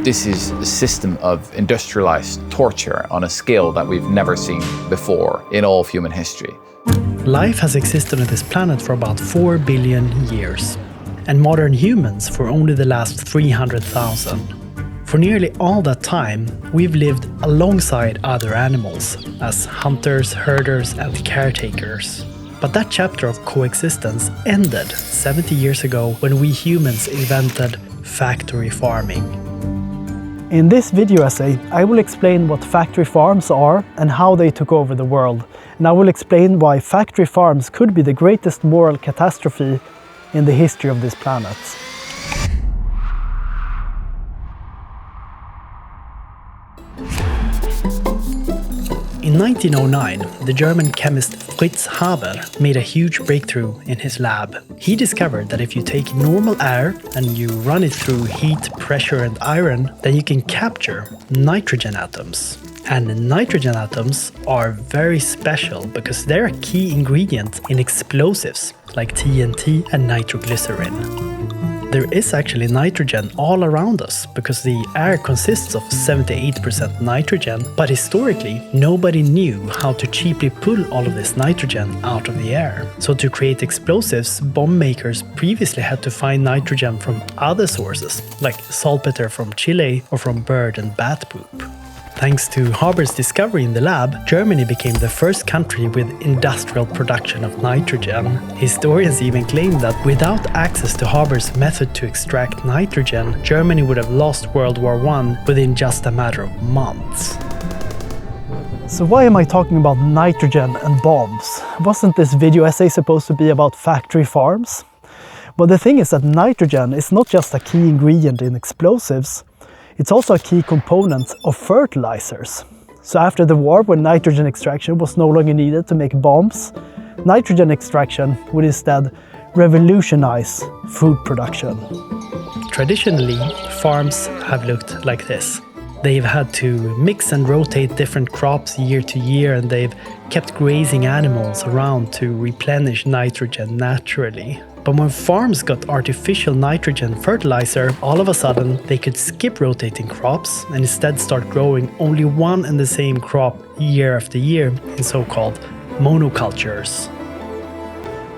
This is a system of industrialized torture on a scale that we've never seen before in all of human history. Life has existed on this planet for about 4 billion years, and modern humans for only the last 300,000. For nearly all that time, we've lived alongside other animals, as hunters, herders, and caretakers. But that chapter of coexistence ended 70 years ago when we humans invented factory farming. In this video essay, I will explain what factory farms are and how they took over the world. And I will explain why factory farms could be the greatest moral catastrophe in the history of this planet. In 1909, the German chemist Fritz Haber made a huge breakthrough in his lab. He discovered that if you take normal air and you run it through heat, pressure and iron, then you can capture nitrogen atoms. And nitrogen atoms are very special because they're a key ingredient in explosives like TNT and nitroglycerin. There is actually nitrogen all around us because the air consists of 78% nitrogen, but historically nobody knew how to cheaply pull all of this nitrogen out of the air. So to create explosives, bomb makers previously had to find nitrogen from other sources, like saltpeter from Chile or from bird and bat poop. Thanks to Haber's discovery in the lab, Germany became the first country with industrial production of nitrogen. Historians even claim that without access to Haber's method to extract nitrogen, Germany would have lost World War I within just a matter of months. So why am I talking about nitrogen and bombs? Wasn't this video essay supposed to be about factory farms? Well, the thing is that nitrogen is not just a key ingredient in explosives, it's also a key component of fertilizers. So after the war, when nitrogen extraction was no longer needed to make bombs, nitrogen extraction would instead revolutionize food production. Traditionally, farms have looked like this. They've had to mix and rotate different crops year to year, and they've kept grazing animals around to replenish nitrogen naturally. But when farms got artificial nitrogen fertilizer, all of a sudden they could skip rotating crops and instead start growing only one and the same crop year after year in so-called monocultures.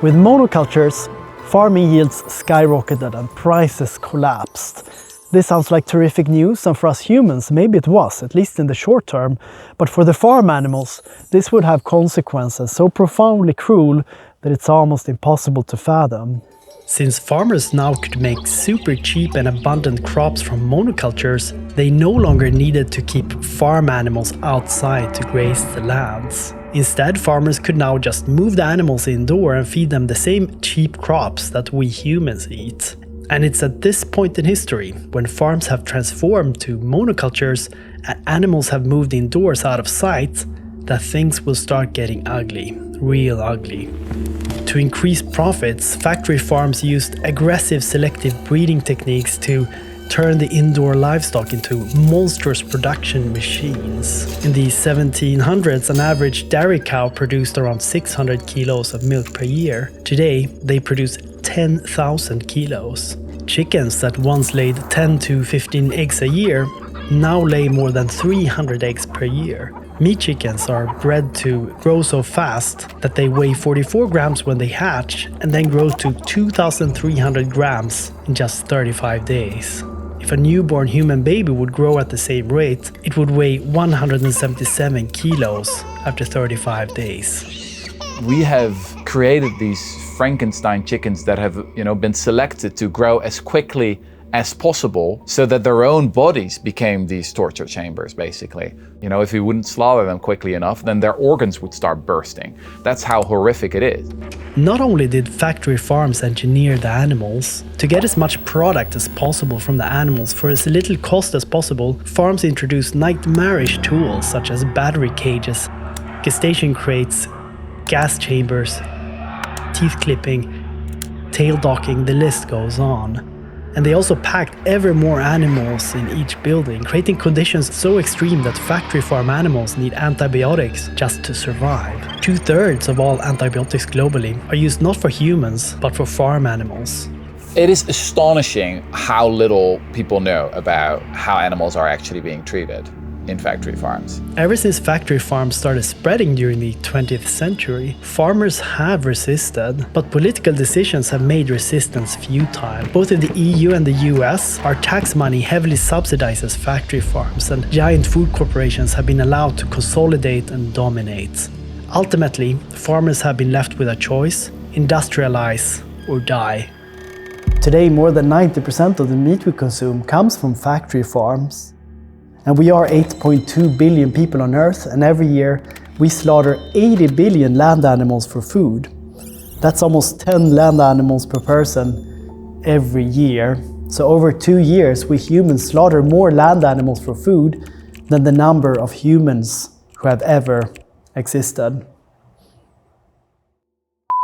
With monocultures, farming yields skyrocketed and prices collapsed. This sounds like terrific news, and for us humans maybe it was, at least in the short term, but for the farm animals this would have consequences so profoundly cruel that it's almost impossible to fathom. Since farmers now could make super cheap and abundant crops from monocultures, they no longer needed to keep farm animals outside to graze the lands. Instead, farmers could now just move the animals indoor and feed them the same cheap crops that we humans eat. And it's at this point in history, when farms have transformed to monocultures and animals have moved indoors out of sight, that things will start getting ugly, real ugly. To increase profits, factory farms used aggressive selective breeding techniques to turn the indoor livestock into monstrous production machines. In the 1700s, an average dairy cow produced around 600 kilos of milk per year. Today, they produce 10,000 kilos. Chickens that once laid 10 to 15 eggs a year now lay more than 300 eggs per year. Meat chickens are bred to grow so fast that they weigh 44 grams when they hatch and then grow to 2,300 grams in just 35 days. If a newborn human baby would grow at the same rate, it would weigh 177 kilos after 35 days. We have created these Frankenstein chickens that have, been selected to grow as quickly as possible so that their own bodies became these torture chambers, basically. If we wouldn't slaughter them quickly enough, then their organs would start bursting. That's how horrific it is. Not only did factory farms engineer the animals, to get as much product as possible from the animals for as little cost as possible, farms introduced nightmarish tools such as battery cages, gestation crates, gas chambers, teeth clipping, tail docking, the list goes on. And they also packed ever more animals in each building, creating conditions so extreme that factory farm animals need antibiotics just to survive. 2/3 of all antibiotics globally are used not for humans, but for farm animals. It is astonishing how little people know about how animals are actually being treated in factory farms. Ever since factory farms started spreading during the 20th century, farmers have resisted, but political decisions have made resistance futile. Both in the EU and the US, our tax money heavily subsidizes factory farms, and giant food corporations have been allowed to consolidate and dominate. Ultimately, farmers have been left with a choice: industrialize or die. Today, more than 90% of the meat we consume comes from factory farms. And we are 8.2 billion people on Earth, and every year we slaughter 80 billion land animals for food. That's almost 10 land animals per person every year. So over 2 years, we humans slaughter more land animals for food than the number of humans who have ever existed.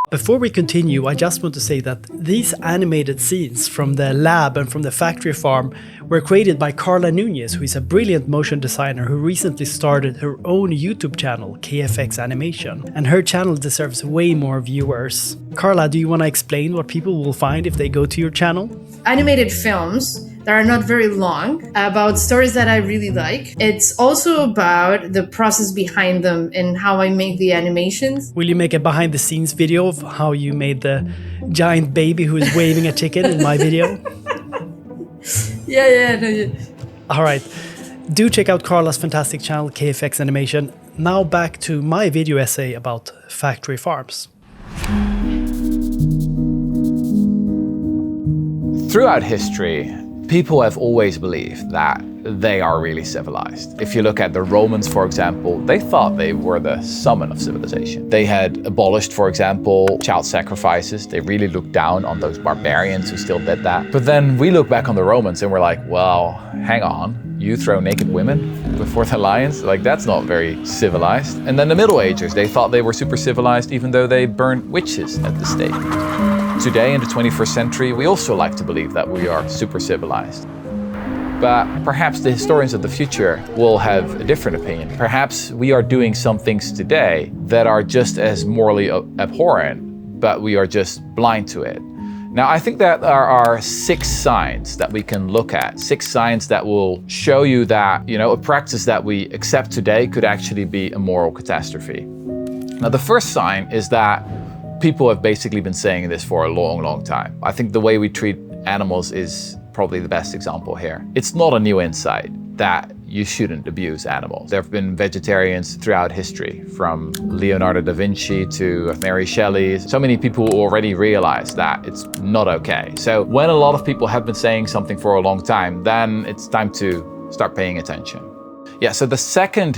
Before we continue, I just want to say that these animated scenes from the lab and from the factory farm were created by Carla Nunez, who is a brilliant motion designer who recently started her own YouTube channel, KFX Animation, and her channel deserves way more viewers. Carla, do you want to explain what people will find if they go to your channel? Animated films that are not very long, about stories that I really like. It's also about the process behind them and how I make the animations. Will you make a behind the scenes video of how you made the giant baby who is waving a chicken in my video? Yeah. All right, do check out Carla's fantastic channel, KFX Animation. Now back to my video essay about factory farms. Throughout history, people have always believed that they are really civilized. If you look at the Romans, for example, they thought they were the summit of civilization. They had abolished, for example, child sacrifices. They really looked down on those barbarians who still did that. But then we look back on the Romans and we're like, well, hang on. You throw naked women before the lions? Like, that's not very civilized. And then the Middle Ages, they thought they were super civilized even though they burned witches at the stake. Today, in the 21st century, we also like to believe that we are super civilized. But perhaps the historians of the future will have a different opinion. Perhaps we are doing some things today that are just as morally abhorrent, but we are just blind to it. Now, I think that there are 6 signs that we can look at, 6 signs that will show you that, a practice that we accept today could actually be a moral catastrophe. Now, the first sign is that people have basically been saying this for a long, long time. I think the way we treat animals is probably the best example here. It's not a new insight that you shouldn't abuse animals. There have been vegetarians throughout history, from Leonardo da Vinci to Mary Shelley. So many people already realize that it's not okay. So when a lot of people have been saying something for a long time, then it's time to start paying attention. Yeah, so the second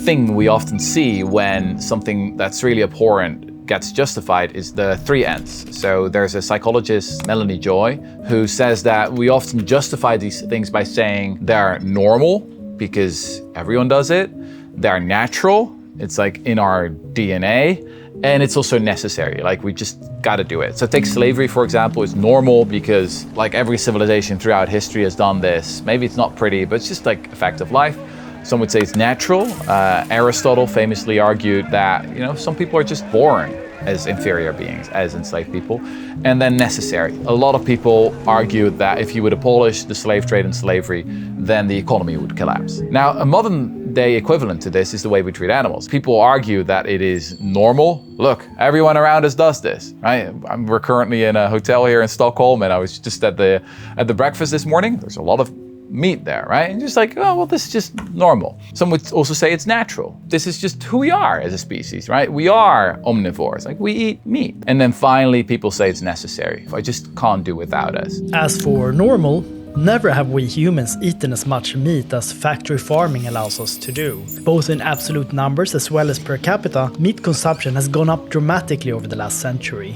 thing we often see when something that's really abhorrent gets justified is the 3 N's. So there's a psychologist, Melanie Joy, who says that we often justify these things by saying they're normal because everyone does it, they're natural, it's like in our DNA, and it's also necessary, like we just gotta do it. So take slavery, for example, it's normal because like every civilization throughout history has done this. Maybe it's not pretty, but it's just like a fact of life. Some would say it's natural. Aristotle famously argued that, some people are just born as inferior beings, as enslaved people, and then necessary. A lot of people argued that if you would abolish the slave trade and slavery, then the economy would collapse. Now, a modern day equivalent to this is the way we treat animals. People argue that it is normal. Look, everyone around us does this, right? We're currently in a hotel here in Stockholm, and I was just at the breakfast this morning. There's a lot of meat there, right? And just like, oh, well, this is just normal. Some would also say it's natural. This is just who we are as a species, right? We are omnivores, like we eat meat. And then finally, people say it's necessary. I just can't do without us. As for normal, never have we humans eaten as much meat as factory farming allows us to do. Both in absolute numbers as well as per capita, meat consumption has gone up dramatically over the last century.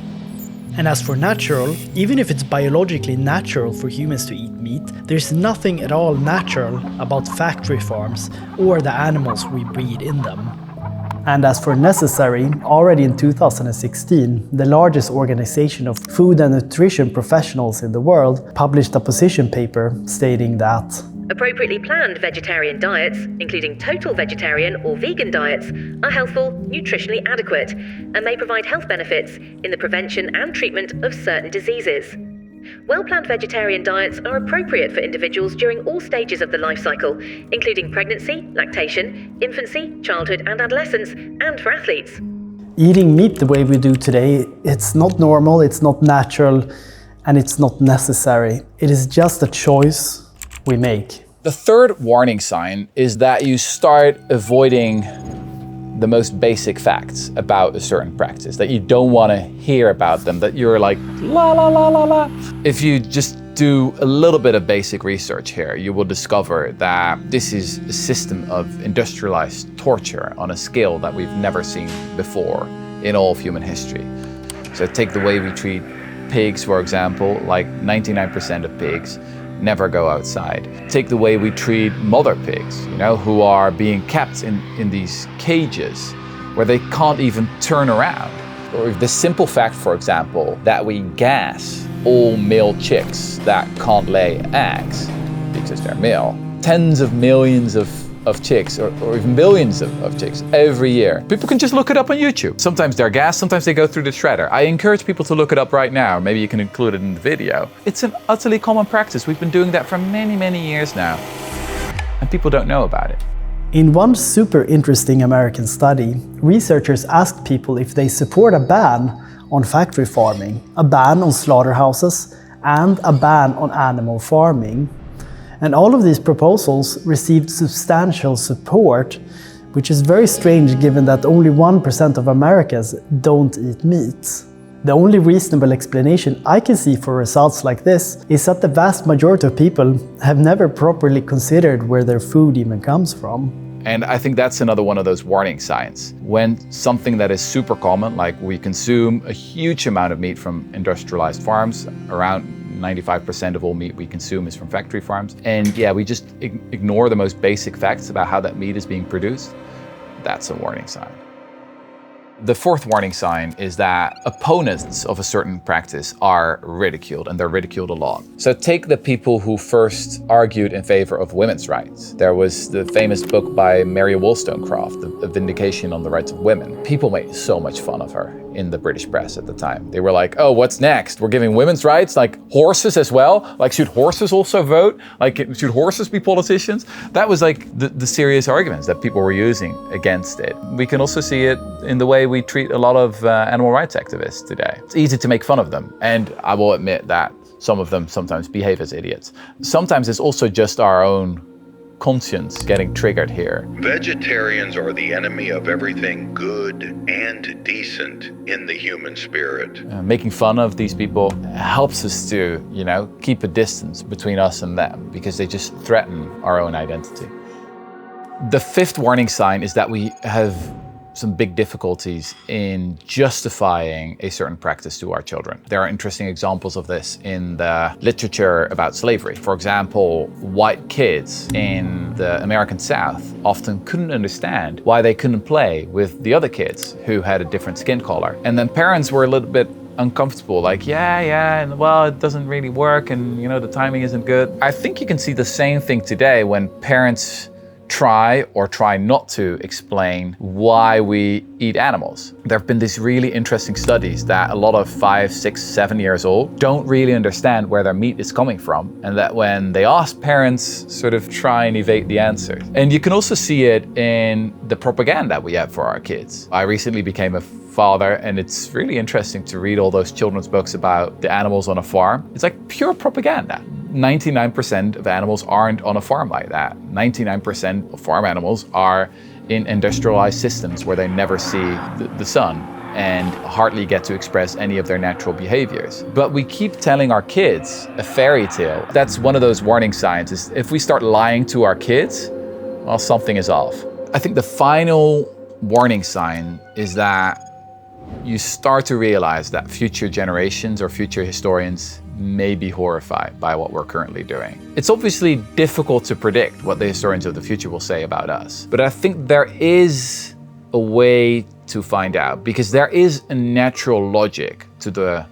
And as for natural, even if it's biologically natural for humans to eat meat, there's nothing at all natural about factory farms or the animals we breed in them. And as for necessary, already in 2016, the largest organization of food and nutrition professionals in the world published a position paper stating that appropriately planned vegetarian diets, including total vegetarian or vegan diets, are healthful, nutritionally adequate, and may provide health benefits in the prevention and treatment of certain diseases. Well-planned vegetarian diets are appropriate for individuals during all stages of the life cycle, including pregnancy, lactation, infancy, childhood and adolescence, and for athletes. Eating meat the way we do today, it's not normal, it's not natural, and it's not necessary. It is just a choice we make. The third warning sign is that you start avoiding the most basic facts about a certain practice, that you don't want to hear about them, that you're like, la la la la la. If you just do a little bit of basic research here, you will discover that this is a system of industrialized torture on a scale that we've never seen before in all of human history. So take the way we treat pigs, for example, like 99% of pigs never go outside. Take the way we treat mother pigs, who are being kept in these cages where they can't even turn around. Or the simple fact, for example, that we gas all male chicks that can't lay eggs because they're male. Tens of millions of chicks, or even billions of chicks every year. People can just look it up on YouTube. Sometimes they're gassed, sometimes they go through the shredder. I encourage people to look it up right now. Maybe you can include it in the video. It's an utterly common practice. We've been doing that for many, many years now. And people don't know about it. In one super interesting American study, researchers asked people if they support a ban on factory farming, a ban on slaughterhouses, and a ban on animal farming. And all of these proposals received substantial support, which is very strange given that only 1% of Americans don't eat meat. The only reasonable explanation I can see for results like this is that the vast majority of people have never properly considered where their food even comes from. And I think that's another one of those warning signs. When something that is super common, like we consume a huge amount of meat from industrialized farms, around 95% of all meat we consume is from factory farms. And yeah, we just ignore the most basic facts about how that meat is being produced. That's a warning sign. The fourth warning sign is that opponents of a certain practice are ridiculed, and they're ridiculed a lot. So take the people who first argued in favor of women's rights. There was the famous book by Mary Wollstonecraft, A Vindication on the Rights of Women. People made so much fun of her in the British press at the time. They were like, oh, what's next? We're giving women's rights, like horses as well? Like, should horses also vote? Like, should horses be politicians? That was like the serious arguments that people were using against it. We can also see it in the way we treat a lot of animal rights activists today. It's easy to make fun of them, and I will admit that some of them sometimes behave as idiots. Sometimes it's also just our own conscience getting triggered here. Vegetarians are the enemy of everything good and decent in the human spirit. Making fun of these people helps us to, keep a distance between us and them, because they just threaten our own identity. The fifth warning sign is that we have some big difficulties in justifying a certain practice to our children. There are interesting examples of this in the literature about slavery. For example, white kids in the American South often couldn't understand why they couldn't play with the other kids who had a different skin color. And then parents were a little bit uncomfortable, like, well, it doesn't really work, and the timing isn't good. I think you can see the same thing today when parents try or try not to explain why we eat animals. There have been these really interesting studies that a lot of 5, 6, 7 years old don't really understand where their meat is coming from, and that when they ask, parents sort of try and evade the answers. And you can also see it in the propaganda we have for our kids. I recently became a father, and it's really interesting to read all those children's books about the animals on a farm. It's like pure propaganda. 99% of animals aren't on a farm like that. 99% of farm animals are in industrialized systems where they never see the sun and hardly get to express any of their natural behaviors. But we keep telling our kids a fairy tale. That's one of those warning signs, is if we start lying to our kids, well, something is off. I think the final warning sign is that you start to realize that future generations or future historians may be horrified by what we're currently doing. It's obviously difficult to predict what the historians of the future will say about us, but I think there is a way to find out, because there is a natural logic to the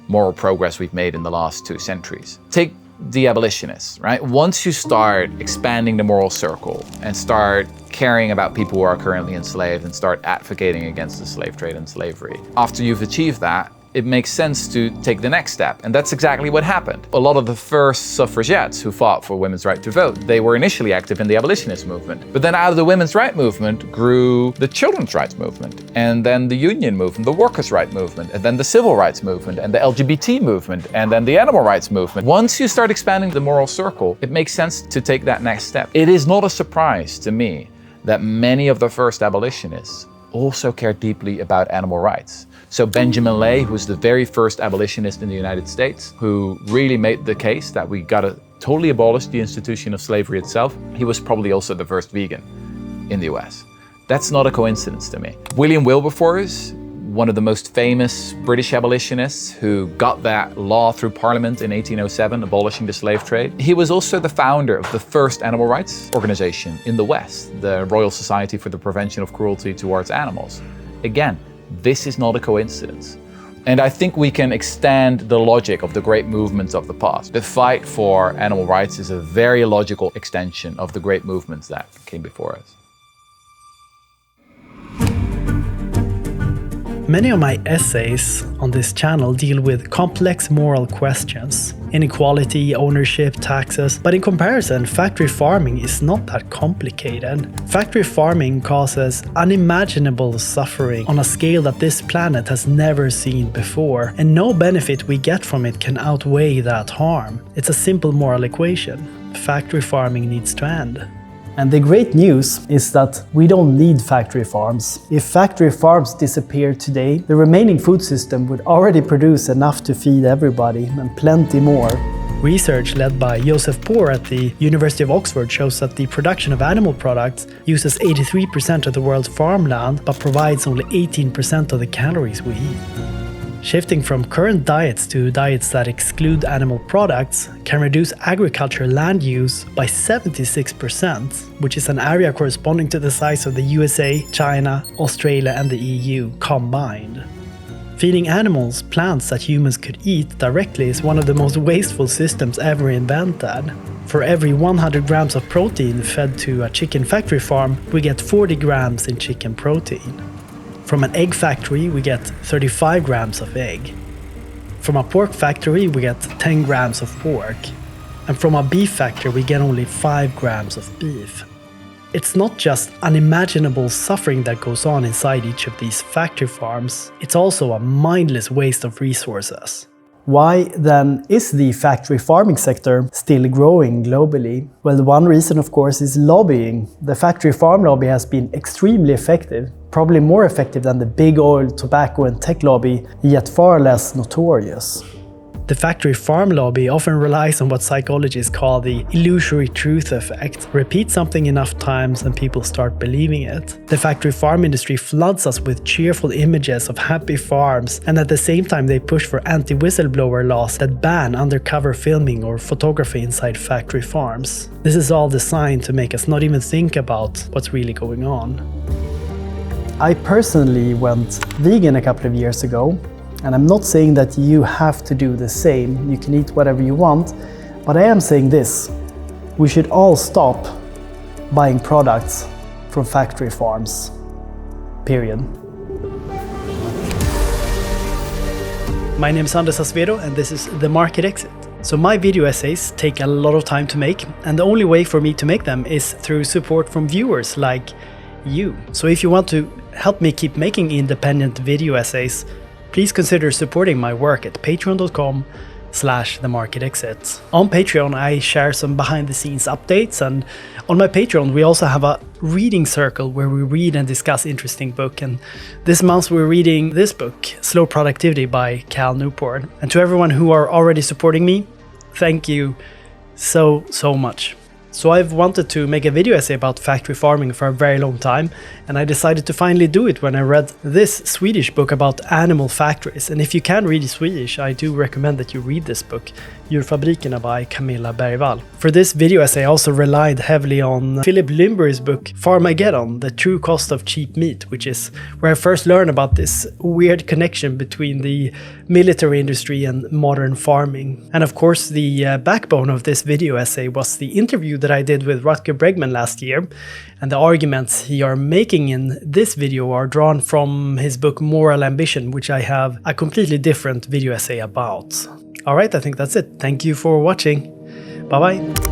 moral progress we've made in the last 2 centuries. Take the abolitionists, right? Once you start expanding the moral circle and start caring about people who are currently enslaved and start advocating against the slave trade and slavery, after you've achieved that, it makes sense to take the next step. And that's exactly what happened. A lot of the first suffragettes who fought for women's right to vote, they were initially active in the abolitionist movement. But then out of the women's right movement grew the children's rights movement, and then the union movement, the workers' right movement, and then the civil rights movement, and the LGBT movement, and then the animal rights movement. Once you start expanding the moral circle, it makes sense to take that next step. It is not a surprise to me that many of the first abolitionists also cared deeply about animal rights. So Benjamin Lay, who was the very first abolitionist in the United States, who really made the case that we gotta totally abolish the institution of slavery itself, he was probably also the first vegan in the US. That's not a coincidence to me. William Wilberforce, one of the most famous British abolitionists who got that law through Parliament in 1807, abolishing the slave trade. He was also the founder of the first animal rights organization in the West, the Royal Society for the Prevention of Cruelty Towards Animals. Again, this is not a coincidence. And I think we can extend the logic of the great movements of the past. The fight for animal rights is a very logical extension of the great movements that came before us. Many of my essays on this channel deal with complex moral questions, inequality, ownership, taxes, but in comparison, factory farming is not that complicated. Factory farming causes unimaginable suffering on a scale that this planet has never seen before, and no benefit we get from it can outweigh that harm. It's a simple moral equation. Factory farming needs to end. And the great news is that we don't need factory farms. If factory farms disappear today, the remaining food system would already produce enough to feed everybody and plenty more. Research led by Joseph Poor at the University of Oxford shows that the production of animal products uses 83% of the world's farmland but provides only 18% of the calories we eat. Shifting from current diets to diets that exclude animal products can reduce agricultural land use by 76%, which is an area corresponding to the size of the USA, China, Australia and the EU combined. Feeding animals plants that humans could eat directly is one of the most wasteful systems ever invented. For every 100 grams of protein fed to a chicken factory farm, we get 40 grams in chicken protein. From an egg factory, we get 35 grams of egg. From a pork factory, we get 10 grams of pork. And from a beef factory, we get only 5 grams of beef. It's not just unimaginable suffering that goes on inside each of these factory farms, it's also a mindless waste of resources. Why then is the factory farming sector still growing globally? Well, one reason of course is lobbying. The factory farm lobby has been extremely effective, probably more effective than the big oil, tobacco and tech lobby, yet far less notorious. The factory farm lobby often relies on what psychologists call the illusory truth effect. Repeat something enough times and people start believing it. The factory farm industry floods us with cheerful images of happy farms, and at the same time they push for anti-whistleblower laws that ban undercover filming or photography inside factory farms. This is all designed to make us not even think about what's really going on. I personally went vegan a couple of years ago. And I'm not saying that you have to do the same, you can eat whatever you want, but I am saying this: we should all stop buying products from factory farms. Period. My name is Andres Acevedo and this is The Market Exit. So my video essays take a lot of time to make, and the only way for me to make them is through support from viewers like you. So if you want to help me keep making independent video essays, please consider supporting my work at patreon.com/themarketexit. On Patreon, I share some behind-the-scenes updates, and on my Patreon, we also have a reading circle where we read and discuss interesting books. And this month, we're reading this book, Slow Productivity by Cal Newport. And to everyone who are already supporting me, thank you so much. So I've wanted to make a video essay about factory farming for a very long time, and I decided to finally do it when I read this Swedish book about animal factories. And if you can read Swedish, I do recommend that you read this book, Djurfabrikerna by Camilla Bergvall. For this video essay, I also relied heavily on Philip Limbury's book, Farmageddon, The True Cost of Cheap Meat, which is where I first learned about this weird connection between the military industry and modern farming. And of course, the backbone of this video essay was the interview that that I did with Rutger Bregman last year, and the arguments he are making in this video are drawn from his book Moral Ambition, which I have a completely different video essay about. Alright, I think that's it. Thank you for watching. Bye bye.